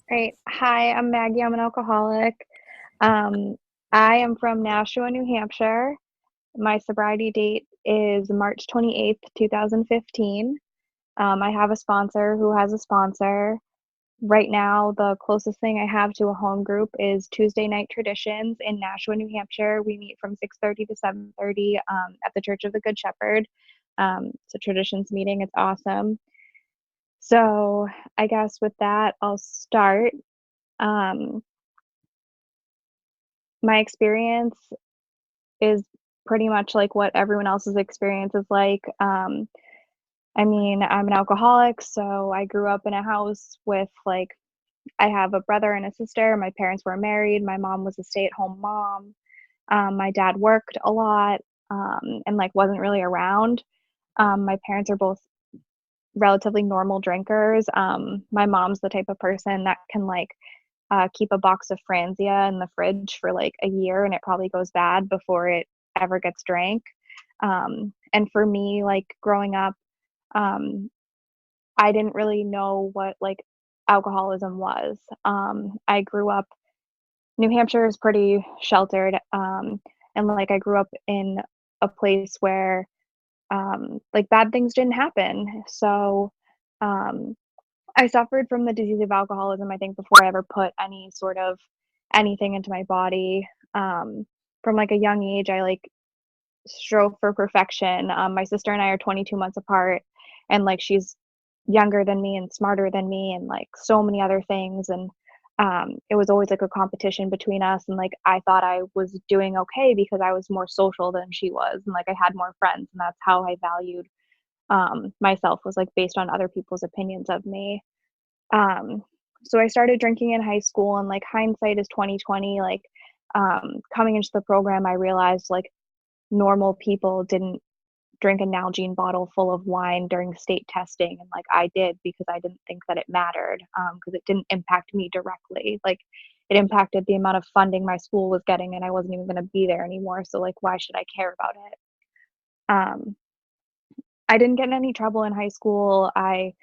Great. Hi, I'm Maggie. I'm an alcoholic. Um, I am from Nashua, New Hampshire. My sobriety date is March 28th, 2015. I have a sponsor who has a sponsor. Right now, the closest thing I have to a home group is Tuesday Night Traditions in Nashua, New Hampshire. We meet from 6:30 to 7:30 at the Church of the Good Shepherd. It's a traditions meeting. It's awesome. So I guess with that, I'll start. Um, my experience is pretty much like what everyone else's experience is like. I mean, I'm an alcoholic, so I grew up in a house with like, I have a brother and a sister. My parents were married. My mom was a stay-at-home mom. My dad worked a lot, and like wasn't really around. My parents are both relatively normal drinkers. My mom's the type of person that can like keep a box of Franzia in the fridge for like a year and it probably goes bad before it ever gets drank. And for me, like growing up, um, I didn't really know what like alcoholism was. I grew up, New Hampshire is pretty sheltered. And like I grew up in a place where like bad things didn't happen. So um, I suffered from the disease of alcoholism, I think, before I ever put any sort of anything into my body. From like a young age, I like strove for perfection. My sister and I are 22 months apart, and like she's younger than me and smarter than me, and like so many other things. And it was always like a competition between us. And like I thought I was doing okay because I was more social than she was, and like I had more friends, and that's how I valued myself was like based on other people's opinions of me. um, so I started drinking in high school, and like hindsight is 2020. Like coming into the program, I realized like normal people didn't drink a Nalgene bottle full of wine during state testing, and like I did because I didn't think that it mattered because it didn't impact me directly. Like it impacted the amount of funding my school was getting, and I wasn't even going to be there anymore. So like, why should I care about it? Um, I didn't get in any trouble in high school. I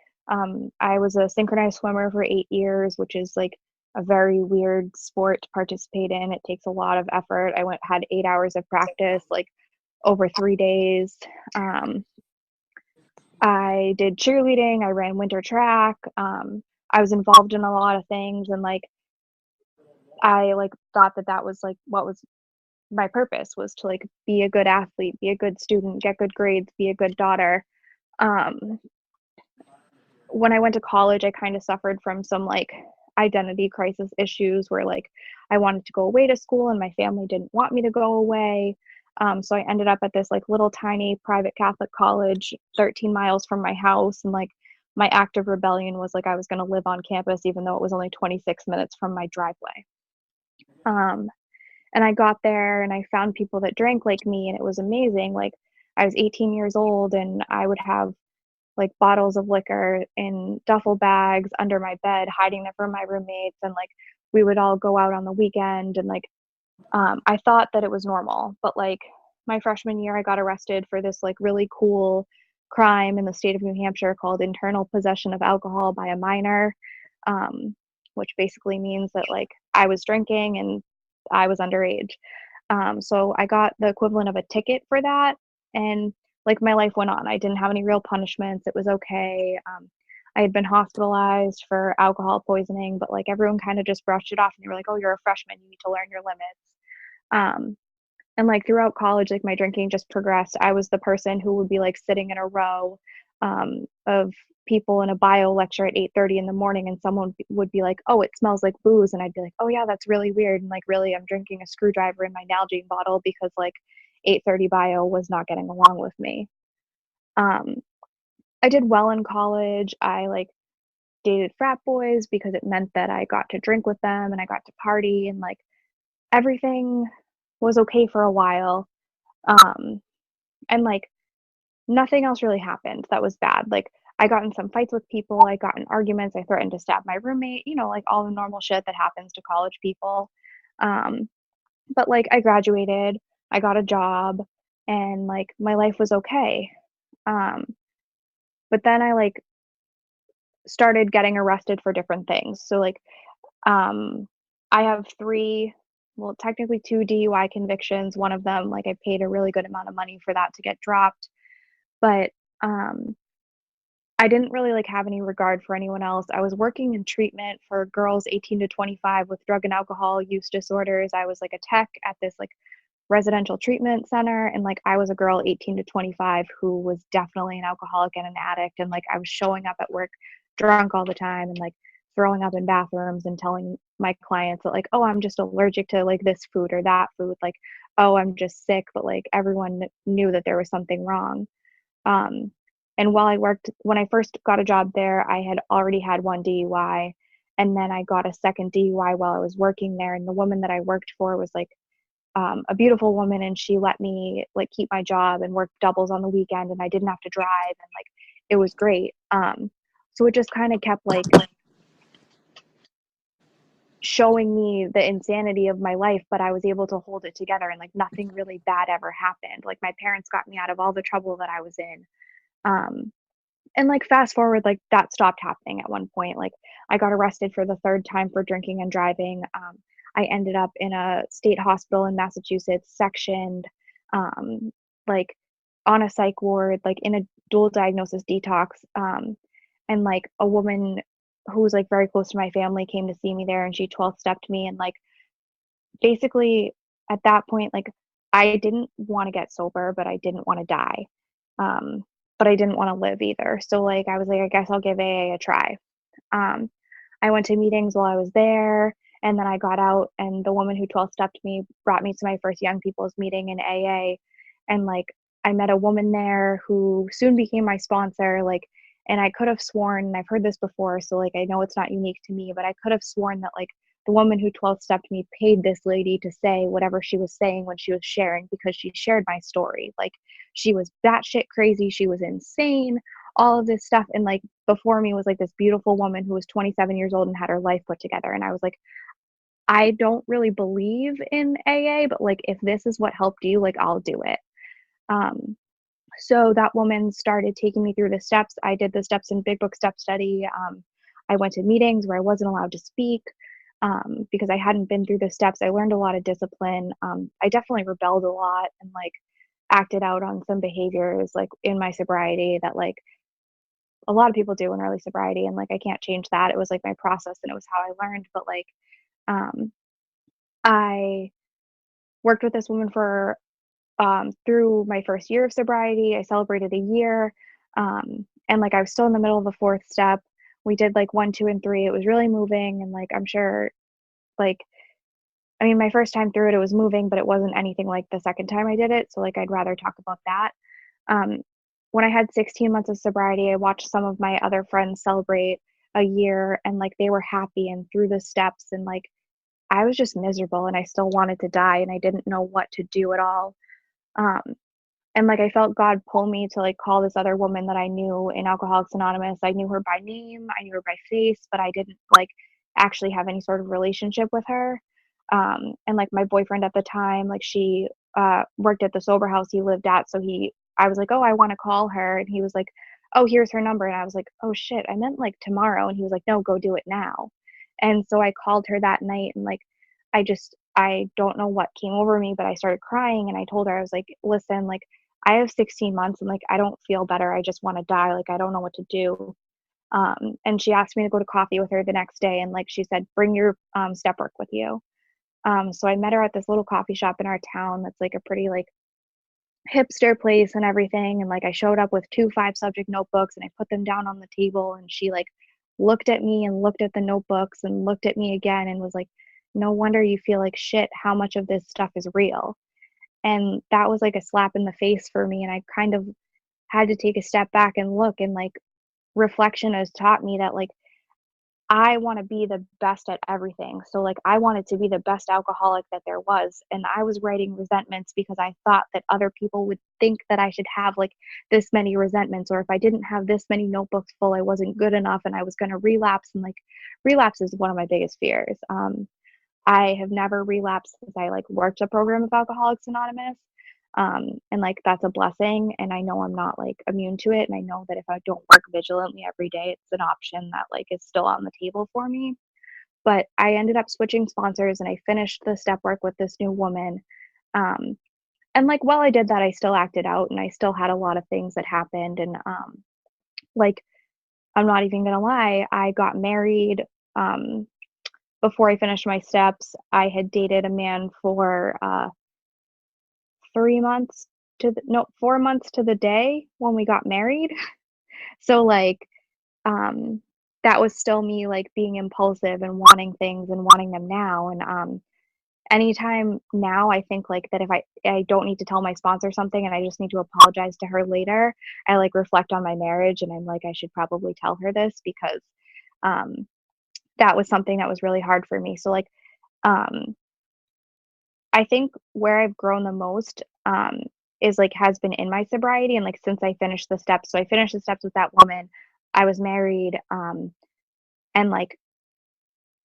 was a synchronized swimmer for 8 years, which is like a very weird sport to participate in. It takes a lot of effort. I went had 8 hours of practice, like over 3 days. Um, I did cheerleading. I ran winter track. I was involved in a lot of things, and like I like thought that that was like what was my purpose was to like be a good athlete, be a good student, get good grades, be a good daughter. Um, when I went to college, I kind of suffered from some like identity crisis issues where like I wanted to go away to school and my family didn't want me to go away. So I ended up at this like little tiny private Catholic college 13 miles from my house. And like my act of rebellion was like I was going to live on campus, even though it was only 26 minutes from my driveway. Um, and I got there and I found people that drank like me, and it was amazing. Like I was 18 years old and I would have like bottles of liquor in duffel bags under my bed, hiding them from my roommates. And like we would all go out on the weekend. And like I thought that it was normal. But like my freshman year, I got arrested for this like really cool crime in the state of New Hampshire called internal possession of alcohol by a minor, um, which basically means that like I was drinking and I was underage. So I got the equivalent of a ticket for that. And like my life went on. I didn't have any real punishments. It was okay. I had been hospitalized for alcohol poisoning, but like everyone kind of just brushed it off and they were like, oh, you're a freshman. You need to learn your limits. Um, and like throughout college, like my drinking just progressed. I was the person who would be like sitting in a row of people in a bio lecture at 8:30 in the morning, and someone would be like, oh, it smells like booze, and I'd be like, oh yeah, that's really weird. And like really I'm drinking a screwdriver in my Nalgene bottle because like 8:30 bio was not getting along with me. um I did well in college. I like dated frat boys because it meant that I got to drink with them and I got to party, and like everything was okay for a while. um and like nothing else really happened that was bad. Like I got in some fights with people, I got in arguments, I threatened to stab my roommate, like all the normal shit that happens to college people. Um, but like I graduated, I got a job, and like my life was okay. Um, but then I like started getting arrested for different things. So like Um, I have 3, well, technically 2 DUI convictions. One of them, like, I paid a really good amount of money for that to get dropped, but, um, I didn't really, like, have any regard for anyone else. I was working in treatment for girls 18 to 25 with drug and alcohol use disorders. I was, like, a tech at this, like, residential treatment center, and, like, I was a girl 18 to 25 who was definitely an alcoholic and an addict, and, like, I was showing up at work drunk all the time and, like, throwing up in bathrooms and telling my clients that, like, "Oh, I'm just allergic to, like, this food or that food," like, "Oh, I'm just sick," but, like, everyone knew that there was something wrong. Um, and while I worked when I first got a job there, I had already had 1 DUI, and then I got a second DUI while I was working there, and the woman that I worked for was, like, a beautiful woman, and she let me, like, keep my job and work doubles on the weekend, and I didn't have to drive, and, like, it was great. So it just kinda kept, like, showing me the insanity of my life, but I was able to hold it together, and, like, nothing really bad ever happened. Like, my parents got me out of all the trouble that I was in. Um, and, like, fast forward, like, that stopped happening at one point. Like, I got arrested for the 3rd time for drinking and driving. I ended up in a state hospital in Massachusetts, sectioned, um, like, on a psych ward, like, in a dual diagnosis detox, and, like, a woman who was, like, very close to my family came to see me there, and she 12-stepped me, and, like, basically, at that point, like, I didn't wanna get sober, but I didn't wanna die. Um, but I didn't wanna live either. So, like, I was like, "I guess I'll give AA a try." Um, I went to meetings while I was there, and then I got out, and the woman who 12-stepped me brought me to my first young people's meeting in AA, and, like, I met a woman there who soon became my sponsor, like, and I could have sworn, and I've heard this before, so, like, I know it's not unique to me, but I could have sworn that, like, the woman who 12-stepped me paid this lady to say whatever she was saying when she was sharing because she shared my story. Like, she was batshit crazy, she was insane, all of this stuff, and, like, before me was, like, this beautiful woman who was 27 years old and had her life put together, and I was like, "I don't really believe in AA, but, like, if this is what helped you, like, I'll do it." Um, so that woman started taking me through the steps. I did the steps in Big Book Step Study. I went to meetings where I wasn't allowed to speak, because I hadn't been through the steps. I learned a lot of discipline. I definitely rebelled a lot and, like, acted out on some behaviors, like, in my sobriety that, like, a lot of people do in early sobriety, and, like, I can't change that. It was, like, my process, and it was how I learned, but, like, um, I worked with this woman for, through my first year of sobriety. I celebrated a year, and, like, I was still in the middle of the 4th step. We did, like, 1, 2, and 3. It was really moving, and, like, I'm sure, like, I mean, my first time through it, it was moving, but it wasn't anything like the second time I did it, so, like, I'd rather talk about that. Um, when I had 16 months of sobriety, I watched some of my other friends celebrate a year, and, like, they were happy and through the steps, and, like, I was just miserable, and I still wanted to die, and I didn't know what to do at all. Um, and, like, I felt God pull me to, like, call this other woman that I knew in Alcoholics Anonymous. I knew her by name, I knew her by face, but I didn't, like, actually have any sort of relationship with her. And, like, my boyfriend at the time, like, she, worked at the sober house he lived at, so I was like, "Oh, I wanna call her," and he was like, "Oh, here's her number," and I was like, "Oh, shit, I meant, like, tomorrow," and he was like, "No, go do it now." And so I called her that night, and, like, I don't know what came over me, but I started crying, and I told her, I was like, "Listen, like, I have 16 months, and, like, I don't feel better, I just wanna die, like, I don't know what to do." And she asked me to go to coffee with her the next day, and, like, she said, "Bring your, step work with you." So I met her at this little coffee shop in our town that's, like, a pretty, like, hipster place and everything, and, like, I showed up with 2 5-subject notebooks, and I put them down on the table, and she, like, looked at me and looked at the notebooks and looked at me again and was like, "No wonder you feel like shit, how much of this stuff is real?" And that was, like, a slap in the face for me, and I kind of had to take a step back and look, and, like, reflection has taught me that, like, I wanna be the best at everything. So, like, I wanted to be the best alcoholic that there was, and I was writing resentments because I thought that other people would think that I should have, like, this many resentments, or if I didn't have this many notebooks full, I wasn't good enough and I was gonna relapse, and, like, relapse is one of my biggest fears. I have never relapsed since I, like, worked a program of Alcoholics Anonymous, and, like, that's a blessing, and I know I'm not, like, immune to it, and I know that if I don't work vigilantly every day, it's an option that, like, is still on the table for me. But I ended up switching sponsors and I finished the step work with this new woman. Um, and like while I did that, I still acted out and I still had a lot of things that happened. And like I'm not even gonna lie, I got married um, before I finished my steps. I had dated a man for 3 months to the, no 4 months to the day when we got married. So like um, that was still me like being impulsive and wanting things and wanting them now. And anytime now I think like that if I don't need to tell my sponsor something and I just need to apologize to her later, I like reflect on my marriage and I'm like I should probably tell her this because um that was something that was really hard for me. So like um I think where I've grown the most is like has been in my sobriety and like since I finished the steps. So I finished the steps with that woman. I was married and like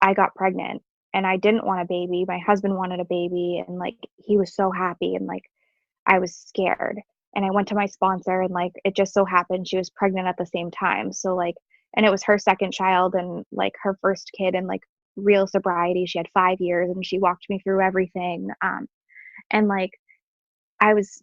I got pregnant and I didn't want a baby. My husband wanted a baby and like he was so happy and like I was scared. And I went to my sponsor and like it just so happened she was pregnant at the same time. So like and it was her second child and like her first kid and like real sobriety. She had 5 years and she walked me through everything. And like I was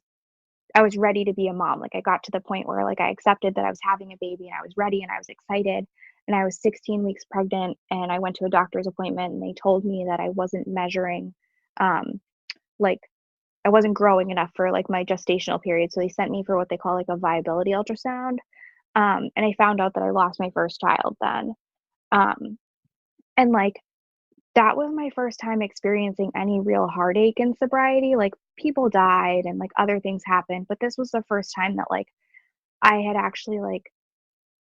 I was ready to be a mom. Like I got to the point where like I accepted that I was having a baby and I was ready and I was excited. And I was 16 weeks pregnant and I went to a doctor's appointment and they told me that I wasn't measuring um like I wasn't growing enough for like my gestational period. So they sent me for what they call like a viability ultrasound. And I found out that I lost my first child then. Um and like that was my first time experiencing any real heartache in sobriety. Like people died and like other things happened, but this was the first time that like I had actually like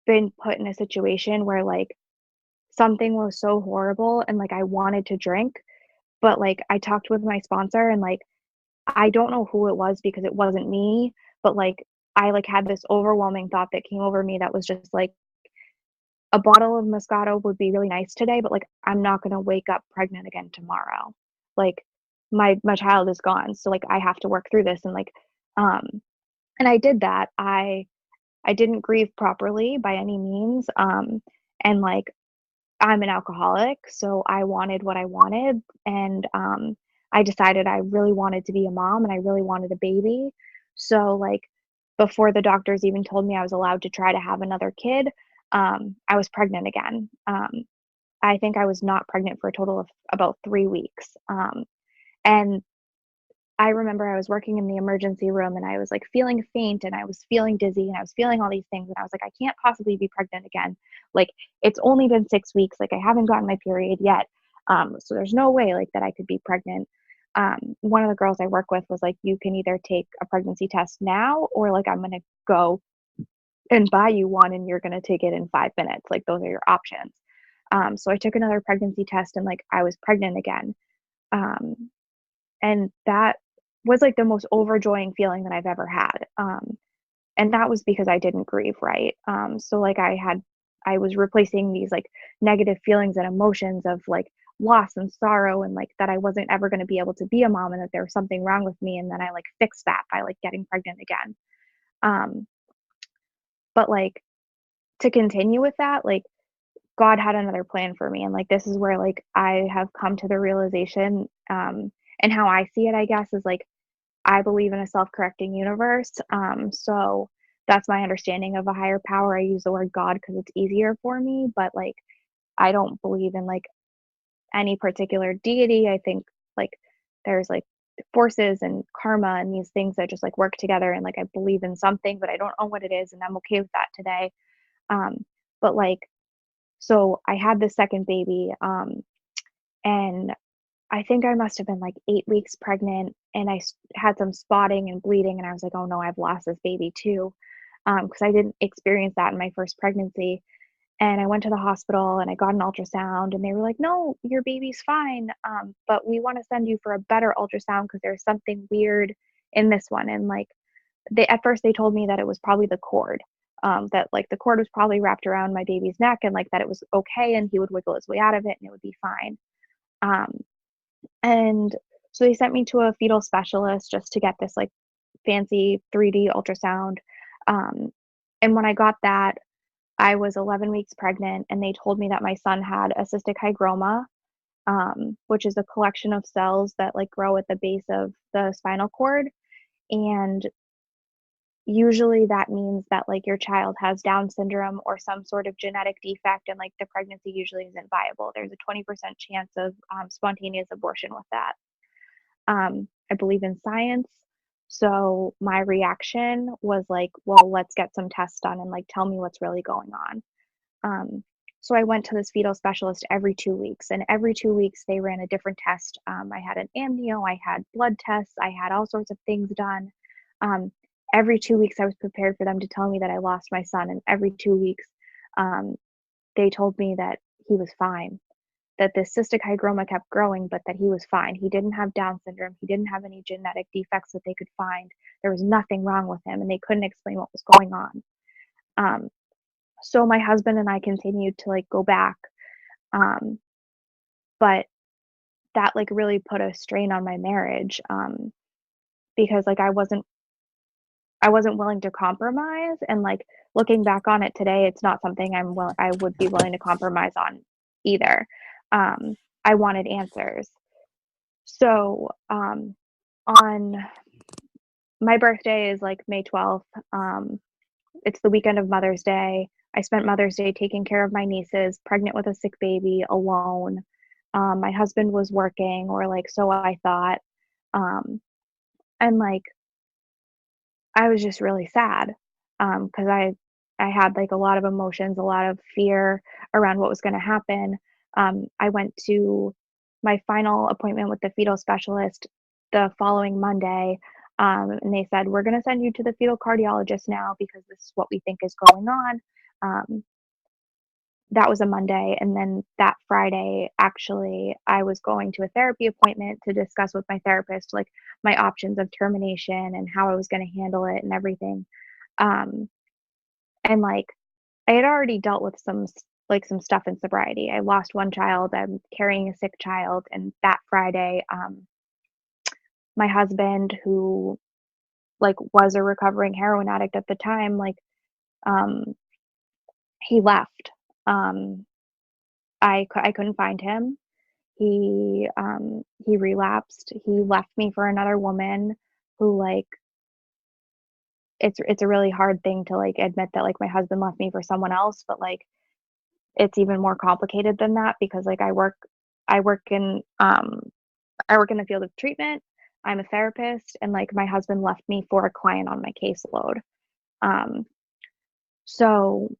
been put in a situation where like something was so horrible and like I wanted to drink, but like I talked with my sponsor and like I don't know who it was because it wasn't me, but like I like had this overwhelming thought that came over me that was just like a bottle of Moscato would be really nice today, but like I'm not gonna wake up pregnant again tomorrow. Like my child is gone, so like I have to work through this and like um and I did that. I didn't grieve properly by any means. And like I'm an alcoholic, so I wanted what I wanted and I decided I really wanted to be a mom and I really wanted a baby. So like before the doctors even told me I was allowed to try to have another kid, I was pregnant again. I think I was not pregnant for a total of about 3 weeks. And I remember I was working in the emergency room and I was like feeling faint and I was feeling dizzy and I was feeling all these things and I was like, I can't possibly be pregnant again. Like it's only been 6 weeks. Like I haven't gotten my period yet. So there's no way like that I could be pregnant. One of the girls I work with was like, you can either take a pregnancy test now or like I'm gonna go and buy you one and you're gonna take it in 5 minutes. Like those are your options. So I took another pregnancy test and like I was pregnant again. Um, and that was, like, the most overjoying feeling that I've ever had, and that was because I didn't grieve, right? So, like, I was replacing these, like, negative feelings and emotions of, like, loss and sorrow and, like, that I wasn't ever gonna be able to be a mom and that there was something wrong with me, and then I, like, fixed that by, like, getting pregnant again. Um, but, like, to continue with that, like, God had another plan for me, and, like, this is where, like, I have come to the realization, and how I see it, I guess, is, like, I believe in a self-correcting universe. So that's my understanding of a higher power. I use the word God because it's easier for me, but like I don't believe in like any particular deity. I think like there's like forces and karma and these things that just like work together and like I believe in something, but I don't know what it is and I'm okay with that today. Um, but like so I had this second baby and I think I must have been like 8 weeks pregnant and had some spotting and bleeding, and I was like, "Oh no, I've lost this baby too," because I didn't experience that in my first pregnancy. And I went to the hospital and I got an ultrasound, and they were like, "No, your baby's fine, but we want to send you for a better ultrasound because there's something weird in this one." And like, at first they told me that it was probably the cord, that like the cord was probably wrapped around my baby's neck, and like that it was okay, and he would wiggle his way out of it, and it would be fine. Um, and so they sent me to a fetal specialist just to get this like fancy 3D ultrasound. Um, and when I got that, I was 11 weeks pregnant, and they told me that my son had a cystic hygroma. which is a collection of cells that like grow at the base of the spinal cord. And usually that means that like your child has Down syndrome or some sort of genetic defect, and like the pregnancy usually isn't viable. There's a 20% chance of spontaneous abortion with that. I believe in science. So my reaction was like, well, let's get some tests done and like tell me what's really going on. Um, so I went to this fetal specialist every 2 weeks, and every 2 weeks they ran a different test. I had an amnio, I had blood tests, I had all sorts of things done. Um, every 2 weeks I was prepared for them to tell me that I lost my son, and every 2 weeks um, they told me that he was fine, that this cystic hygroma kept growing, but that he was fine. He didn't have Down syndrome. He didn't have any genetic defects that they could find. There was nothing wrong with him, and they couldn't explain what was going on. Um, so my husband and I continued to like go back, um, but that like really put a strain on my marriage, because like I wasn't willing to compromise, and like looking back on it today, it's not something I would be willing to compromise on either. Um, I wanted answers. So, on my birthday is like May 12th. It's the weekend of Mother's Day. I spent Mother's Day taking care of my nieces, pregnant with a sick baby, alone. My husband was working, or like so I thought. And like I was just really sad, because I had like a lot of emotions, a lot of fear around what was going to happen. I went to my final appointment with the fetal specialist the following Monday, and they said, "We're going to send you to the fetal cardiologist now because this is what we think is going on." Um, that was a Monday, and then that Friday, actually, I was going to a therapy appointment to discuss with my therapist, like, my options of termination and how I was gonna handle it and everything. Um, and, like, I had already dealt with some stuff in sobriety. I lost one child, I'm carrying a sick child, and that Friday, my husband, who, like, was a recovering heroin addict at the time, like, um, he left. Um, I couldn't find him. He relapsed. He left me for another woman who, like, it's a really hard thing to, like, admit that, like, my husband left me for someone else, but, like, it's even more complicated than that because, like, I work in, I work in the field of treatment. I'm a therapist, and, like, my husband left me for a client on my caseload. Um, so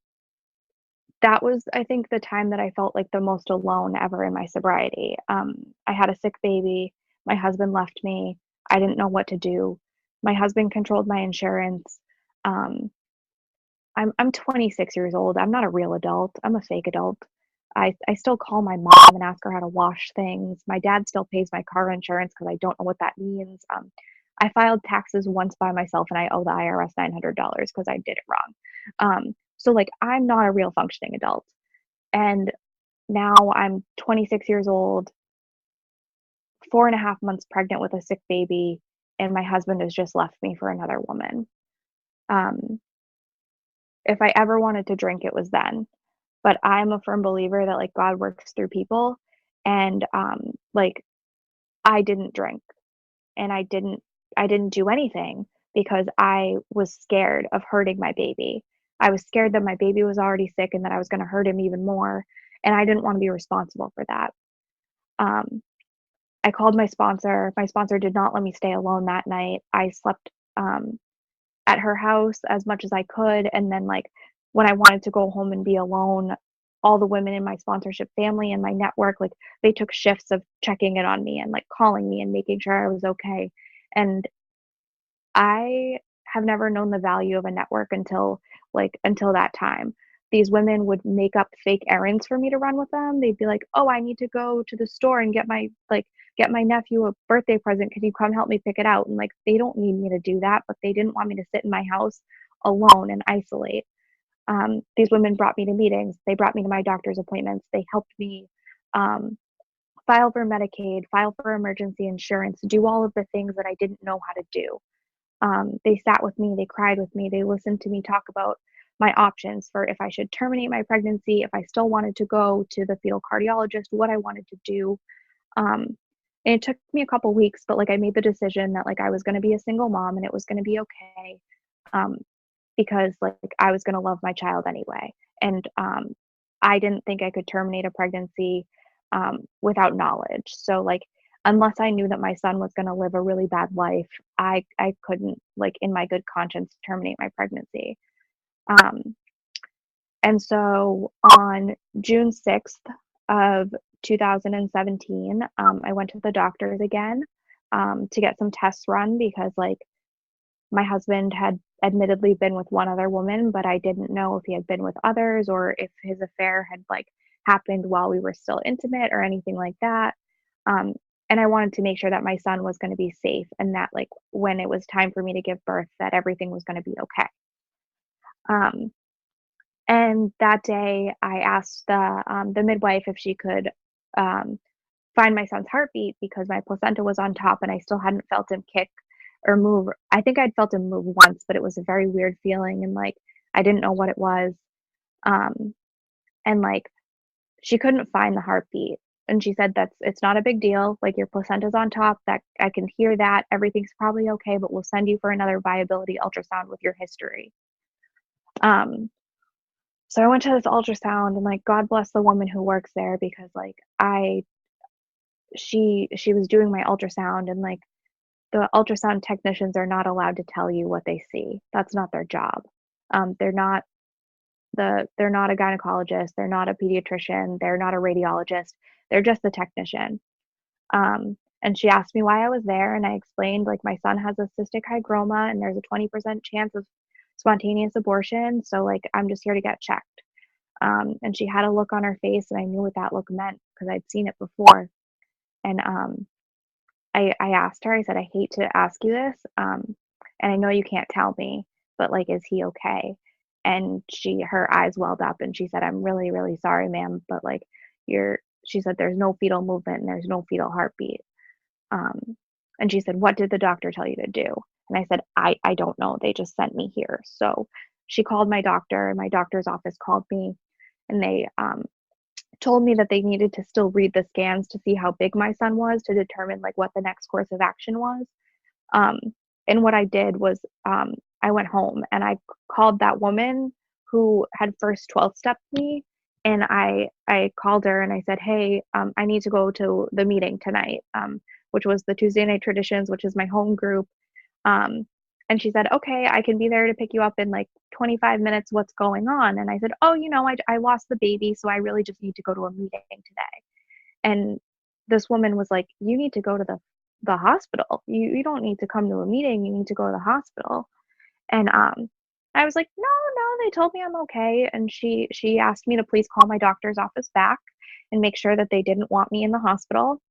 that was, I think, the time that I felt like the most alone ever in my sobriety. I had a sick baby. My husband left me. I didn't know what to do. My husband controlled my insurance. Um, I'm 26 years old. I'm not a real adult. I'm a fake adult. I still call my mom and ask her how to wash things. My dad still pays my car insurance because I don't know what that means. I filed taxes once by myself and I owe the IRS $900 because I did it wrong. So like I'm not a real functioning adult. And now I'm 26 years old, 4.5 months pregnant with a sick baby, and my husband has just left me for another woman. Um, if I ever wanted to drink, it was then. But I'm a firm believer that like God works through people, and like I didn't drink, and I didn't do anything because I was scared of hurting my baby. I was scared that my baby was already sick and that I was going to hurt him even more, and I didn't want to be responsible for that. Um, I called my sponsor. My sponsor did not let me stay alone that night. I slept at her house as much as I could, and then like when I wanted to go home and be alone, all the women in my sponsorship family and my network, like they took shifts of checking in on me and like calling me and making sure I was okay. And I have never known the value of a network until that time. These women would make up fake errands for me to run with them. They'd be like, "Oh, I need to go to the store and get my nephew a birthday present. Can you come help me pick it out?" And like they don't need me to do that, but they didn't want me to sit in my house alone and isolate. These women brought me to meetings. They brought me to my doctor's appointments. They helped me um, file for Medicaid, file for emergency insurance, do all of the things that I didn't know how to do. They sat with me, they cried with me, they listened to me talk about my options for if I should terminate my pregnancy, if I still wanted to go to the fetal cardiologist, what I wanted to do. Um, and it took me a couple weeks, but like I made the decision that like I was going to be a single mom and it was going to be okay. Um, because like I was going to love my child anyway. And I didn't think I could terminate a pregnancy without knowledge. So like unless I knew that my son was going to live a really bad life, I couldn't like in my good conscience terminate my pregnancy. Um, and so on June 6th of 2017, I went to the doctors again to get some tests run because like my husband had admittedly been with one other woman, but I didn't know if he had been with others or if his affair had like happened while we were still intimate or anything like that. Um, and I wanted to make sure that my son was going to be safe and that like when it was time for me to give birth, that everything was going to be okay. Um, and that day, I asked the midwife if she could um, find my son's heartbeat because my placenta was on top and I still hadn't felt him kick or move. I think I'd felt him move once, but it was a very weird feeling and like I didn't know what it was. Um, and like she couldn't find the heartbeat. And she said that's it's not a big deal. Like your placenta's on top. That I can hear that. Everything's probably okay, but we'll send you for another viability ultrasound with your history. Um, so I went to this ultrasound and like God bless the woman who works there because like I she was doing my ultrasound and like the ultrasound technicians are not allowed to tell you what they see. That's not their job. They're not they're not a gynecologist, they're not a pediatrician, they're not a radiologist. They're just a technician. And she asked me why I was there, and I explained like my son has a cystic hygroma, and there's a 20% chance of spontaneous abortion. So like I'm just here to get checked. And she had a look on her face, and I knew what that look meant because I'd seen it before. And I asked her, I said, I hate to ask you this, and I know you can't tell me, but like, is he okay? And her eyes welled up and she said, I'm really, really sorry, ma'am, but like, she said, there's no fetal movement and there's no fetal heartbeat. Um, and she said, what did the doctor tell you to do? And I said, I don't know. They just sent me here. So she called my doctor and my doctor's office called me and they told me that they needed to still read the scans to see how big my son was to determine like what the next course of action was. Um, and what I did was I went home and I called that woman who had first 12 stepped me and I called her and I said, hey, I need to go to the meeting tonight, which was the Tuesday Night Traditions, which is my home group. Um, and she said, okay, I can be there to pick you up in like 25 minutes. What's going on? And I said, oh, I lost the baby, so I really just need to go to a meeting today. And this woman was like, you need to go to the hospital. You don't need to come to a meeting. You need to go to the hospital. And I was like, no, they told me I'm okay. And she asked me to please call my doctor's office back and make sure that they didn't want me in the hospital.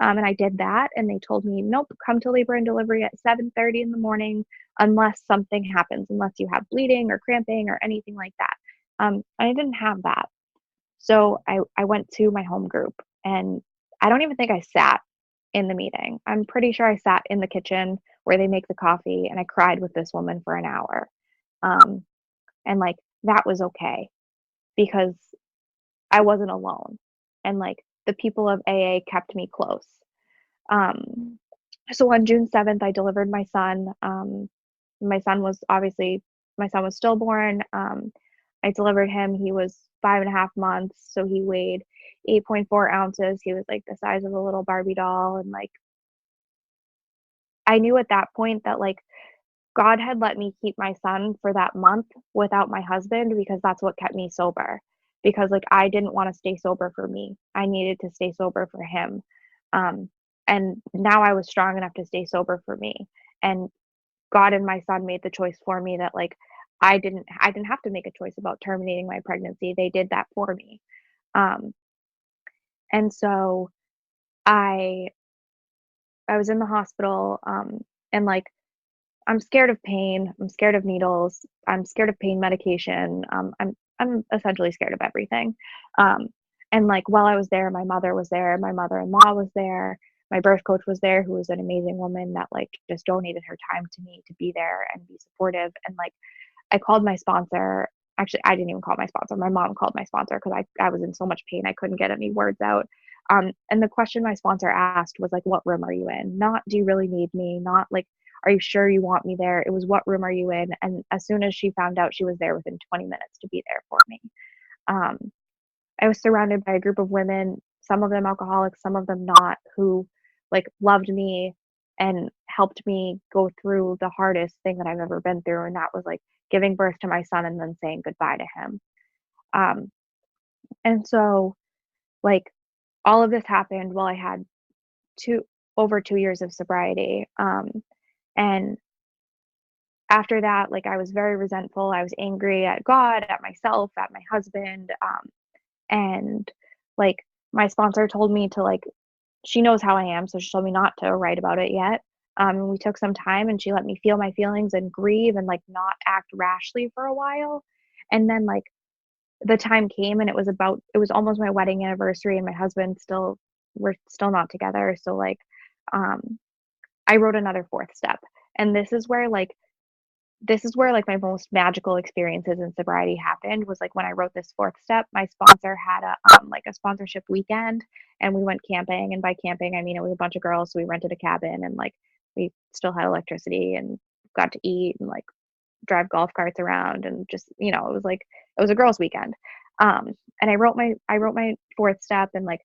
And I did that, and they told me, nope, come to labor and delivery at 7:30 in the morning, unless something happens, unless you have bleeding or cramping or anything like that. I didn't have that, so I went to my home group, and I don't even think I sat in the meeting. I'm pretty sure I sat in the kitchen where they make the coffee, and I cried with this woman for an hour, um, and like that was okay because I wasn't alone, and like the people of AA kept me close. Um, so on June 7th, I delivered my son. My son was obviously my son was stillborn. I delivered him. He was 5.5 months, so he weighed 8.4 ounces. He was like the size of a little Barbie doll, and like I knew at that point that like God had let me keep my son for that month without my husband because that's what kept me sober. Because like I didn't want to stay sober for me. I needed to stay sober for him. Um, and now I was strong enough to stay sober for me. And God and my son made the choice for me that like I didn't have to make a choice about terminating my pregnancy. They did that for me. Um, and so I I was in the hospital and like I'm scared of pain. I'm scared of needles. I'm scared of pain medication. I'm essentially scared of everything. Um, and like while I was there, my mother was there. My mother-in-law was there. My birth coach was there, who was an amazing woman that like just donated her time to me to be there and be supportive. And like I called my sponsor. Actually, I didn't even call my sponsor. My mom called my sponsor because I was in so much pain I couldn't get any words out. And the question my sponsor asked was like, "What room are you in?" Not, "Do you really need me?" Not like, "Are you sure you want me there?" It was, "What room are you in?" And as soon as she found out, she was there within 20 minutes to be there for me. Um, I was surrounded by a group of women, some of them alcoholics, some of them not, who like loved me and helped me go through the hardest thing that I've ever been through, and that was like giving birth to my son and then saying goodbye to him. Um, and so like all of this happened while I had two over 2 years of sobriety. And after that, like I was very resentful. I was angry at God, at myself, at my husband. And like my sponsor told me to like she knows how I am, so she told me not to write about it yet. And we took some time and she let me feel my feelings and grieve and like not act rashly for a while. And then like the time came and it was almost my wedding anniversary and my husband still we're still not together. So like um I wrote another fourth step. And this is where, like, my most magical experiences in sobriety happened was, like, when I wrote this 4th step, my sponsor had like, a sponsorship weekend, and we went camping, and by camping, I mean, it was a bunch of girls, so we rented a cabin, and, like, we still had electricity and got to eat and, like, drive golf carts around and just, it was a girls' weekend. And I wrote my 4th step and, like,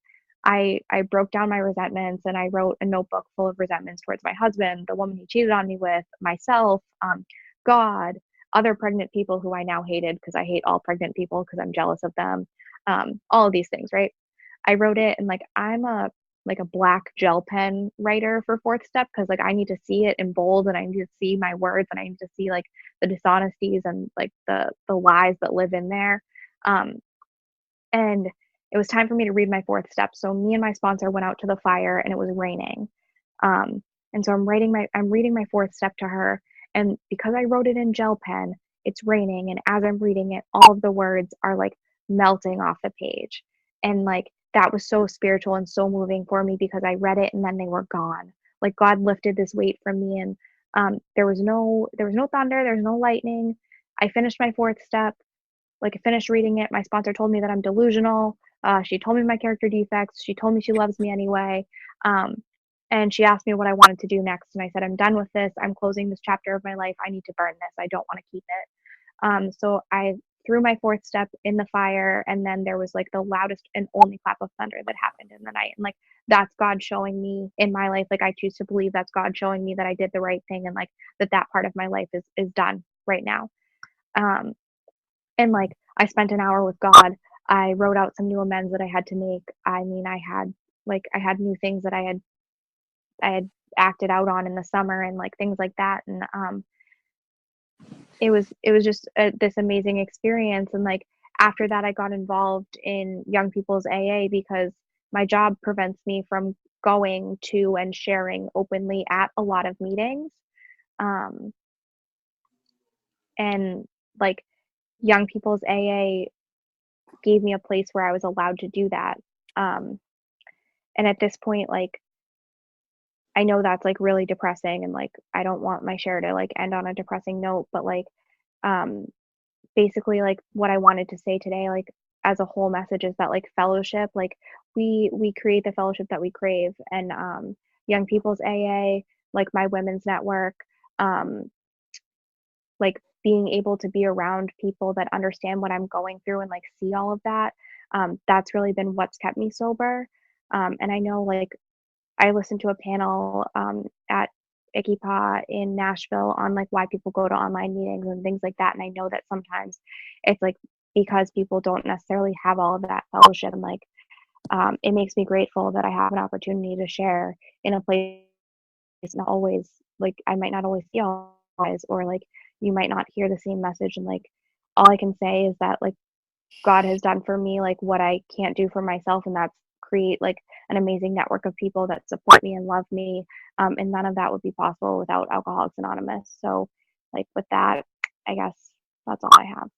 I broke down my resentments, and I wrote a notebook full of resentments towards my husband, the woman he cheated on me with, myself, God, other pregnant people who I now hated because I hate all pregnant people because I'm jealous of them, all of these things, right? I wrote it and, like, I'm a black gel pen writer for 4th step because like, I need to see it in bold, and I need to see my words, and I need to see, like, the dishonesties and, like, the lies that live in there, um, and it was time for me to read my 4th step, so me and my sponsor went out to the fire, and it was raining, um, and so I'm reading my 4th step to her, and because I wrote it in gel pen, it's raining, and as I'm reading it, all of the words are, like, melting off the page, and, like, that was so spiritual and so moving for me because I read it and then they were gone. Like, God lifted this weight from me, and, there was no thunder, there was no lightning. I finished my 4th step, like, I finished reading it, my sponsor told me that I'm delusional, she told me my character defects, she told me she loves me anyway, um, and she asked me what I wanted to do next, and I said, "I'm done with this, I'm closing this chapter of my life, I need to burn this, I don't wanna keep it." So I threw my 4th step in the fire, and then there was, like, the loudest and only clap of thunder that happened in the night, and, like, that's God showing me in my life, like, I choose to believe that's God showing me that I did the right thing and, like, that part of my life is done right now. Um, and, like, I spent an hour with God. I wrote out some new amends that I had to make. I mean, I had new things that I had acted out on in the summer and, like, things like that, and, it was just, this amazing experience, and, like, after that, I got involved in young people's AA because my job prevents me from going to and sharing openly at a lot of meetings, um, and, like, young people's AA gave me a place where I was allowed to do that, um, and at this point, like, I know that's, like, really depressing, and, like, I don't want my share to, like, end on a depressing note, but, like, um, basically, like, what I wanted to say today, like, as a whole message is that, like, fellowship, like, we create the fellowship that we crave, and, Young People's AA, like, my women's network, um, like, being able to be around people that understand what I'm going through and, like, see all of that, that's really been what's kept me sober, and I know, like, I listened to a panel, at ICYPAA in Nashville on, like, why people go to online meetings and things like that, and I know that sometimes it's, like, because people don't necessarily have all of that fellowship, and, like, it makes me grateful that I have an opportunity to share in a place not always like, I might not always see always, or, like, you might not hear the same message, and, like, all I can say is that, like, God has done for me, like, what I can't do for myself, and that's create, like, an amazing network of people that support me and love me, and none of that would be possible without Alcoholics Anonymous. So, like, with that, I guess that's all I have.